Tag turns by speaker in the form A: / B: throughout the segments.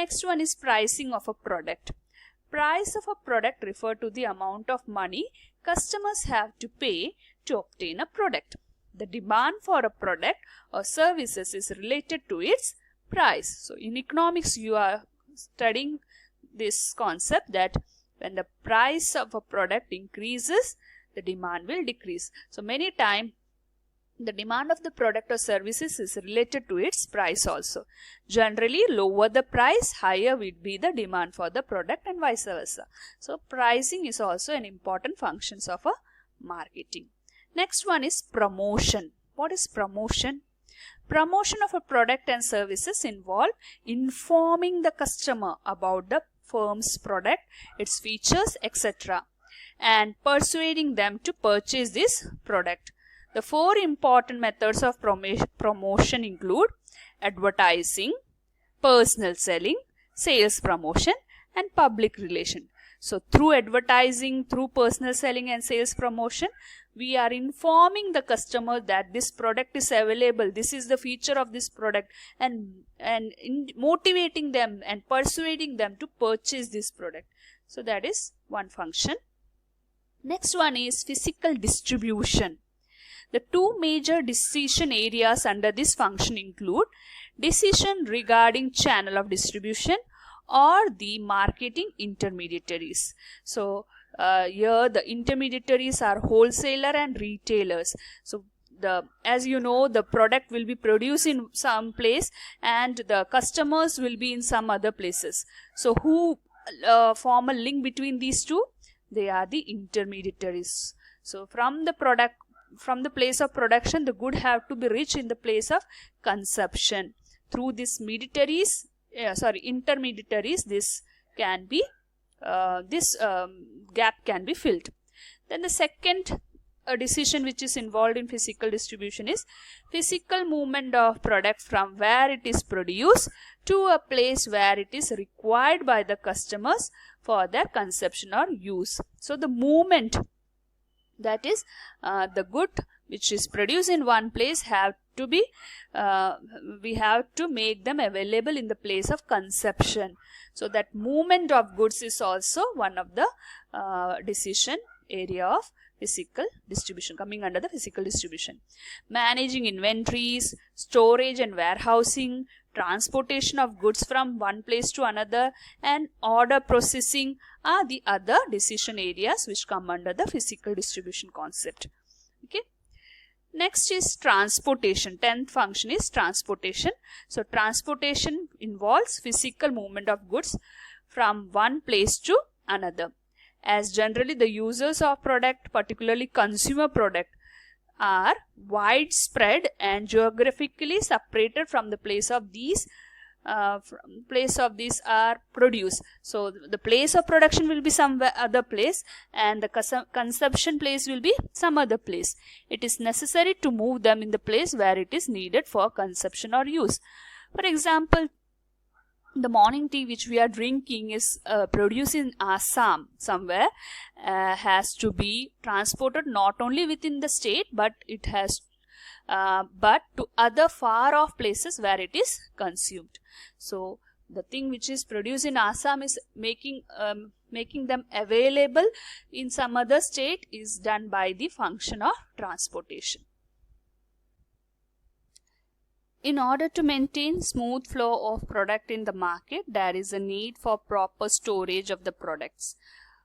A: Next one is pricing of a product. Price of a product refer to the amount of money customers have to pay to obtain a product. The demand for a product or services is related to its price. So in economics you are studying this concept that when the price of a product increases, the demand will decrease. So many times the demand of the product or services is related to its price also. Generally, lower the price, higher will be the demand for the product and vice versa. So pricing is also an important function of a marketing. Next one is promotion. What is promotion? Promotion of a product and services involve informing the customer about the firm's product, its features, etc. and persuading them to purchase this product. The four important methods of promotion include advertising, personal selling, sales promotion and public relation. So through advertising, through personal selling and sales promotion, we are informing the customer that this product is available, this is the feature of this product, and motivating them and persuading them to purchase this product. So that is one function. Next one is physical distribution. The two major decision areas under this function include decision regarding channel of distribution or the marketing intermediaries. So here the intermediaries are wholesaler and retailers. So as you know, the product will be produced in some place and the customers will be in some other places. So who form a link between these two? They are the intermediaries. So from the place of production, the good have to be reached in the place of consumption. Through these intermediaries, this can be gap can be filled. Then the second decision which is involved in physical distribution is physical movement of product from where it is produced to a place where it is required by the customers for their consumption or use. So the movement, that is the good which is produced in one place have to be we have to make them available in the place of consumption. So that movement of goods is also one of the decision area of physical distribution, coming under the physical distribution. Managing inventories, storage and warehousing, transportation of goods from one place to another, and order processing are the other decision areas which come under the physical distribution concept. Okay. Next is transportation. 10th function is transportation. So transportation involves physical movement of goods from one place to another. As generally the users of product, particularly consumer product, are widespread and geographically separated from the place of these are produced. So the place of production will be some other place and the consumption place will be some other place. It is necessary to move them in the place where it is needed for consumption or use. For example, the morning tea which we are drinking is produced in Assam somewhere, has to be transported not only within the state but it has but to other far off places where it is consumed. So the thing which is produced in Assam is making them available in some other state is done by the function of transportation. In order to maintain smooth flow of product in the market, there is a need for proper storage of the products.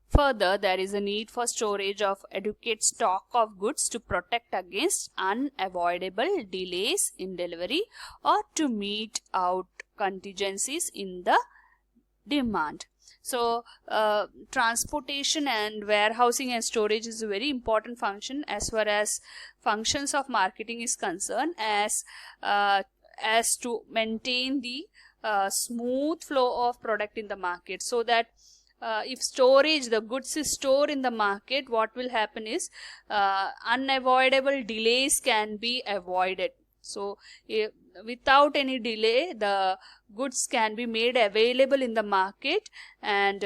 A: Further, there is a need for storage of adequate stock of goods to protect against unavoidable delays in delivery or to meet out contingencies in the demand. So, transportation and warehousing and storage is a very important function as far as functions of marketing is concerned, as to maintain the smooth flow of product in the market, so that if the goods is stored in the market, what will happen is unavoidable delays can be avoided. So without any delay, the goods can be made available in the market, and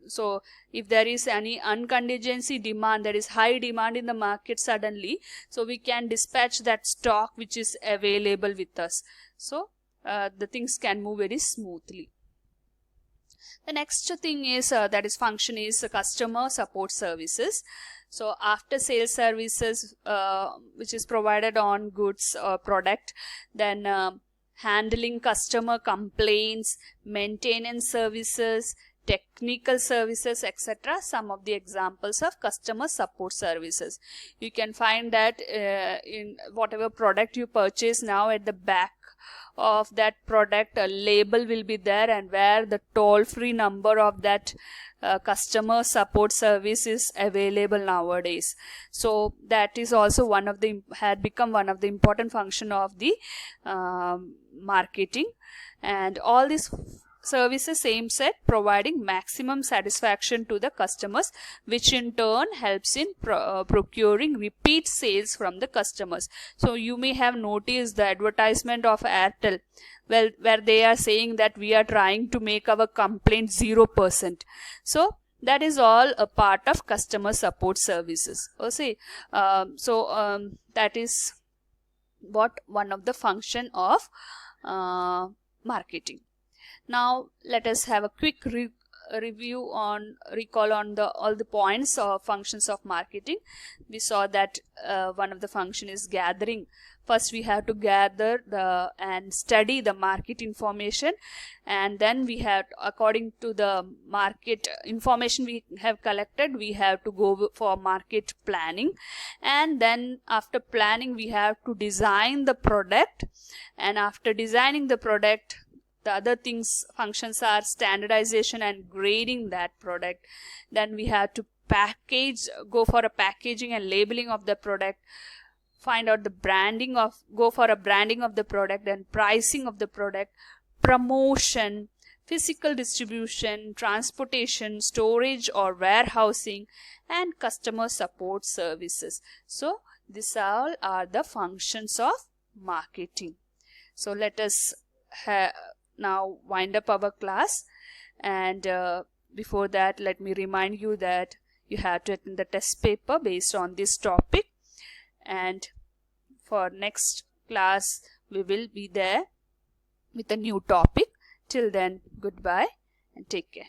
A: so if there is any uncontingency demand, there is high demand in the market suddenly, so we can dispatch that stock which is available with us. So the things can move very smoothly. The next thing is that is function is customer support services. So after sales services which is provided on goods or product, then handling customer complaints, maintenance services, technical services, etc. Some of the examples of customer support services. You can find that in whatever product you purchase now, at the back of that product a label will be there, and where the toll-free number of that customer support service is available nowadays. So that is also one of the had become one of the important function of the marketing. And all these services aims at providing maximum satisfaction to the customers, which in turn helps in procuring repeat sales from the customers. So you may have noticed the advertisement of Airtel, well, where they are saying that we are trying to make our complaint 0%. So that is all a part of customer support services. That is what one of the function of marketing. Now let us have a quick recall on all the points or functions of marketing. We saw that one of the function is gathering. First we have to gather and study the market information, and then we have, according to the market information we have collected, we have to go for market planning, and then after planning we have to design the product, and after designing the product, the other functions are standardization and grading that product. Then we have to go for a packaging and labeling of the product, find out the go for a branding of the product, and pricing of the product, promotion, physical distribution, transportation, storage or warehousing, and customer support services. So these all are the functions of marketing. So let us now wind up our class, and before that let me remind you that you have to attend the test paper based on this topic, and for next class we will be there with a new topic. Till then, goodbye and take care.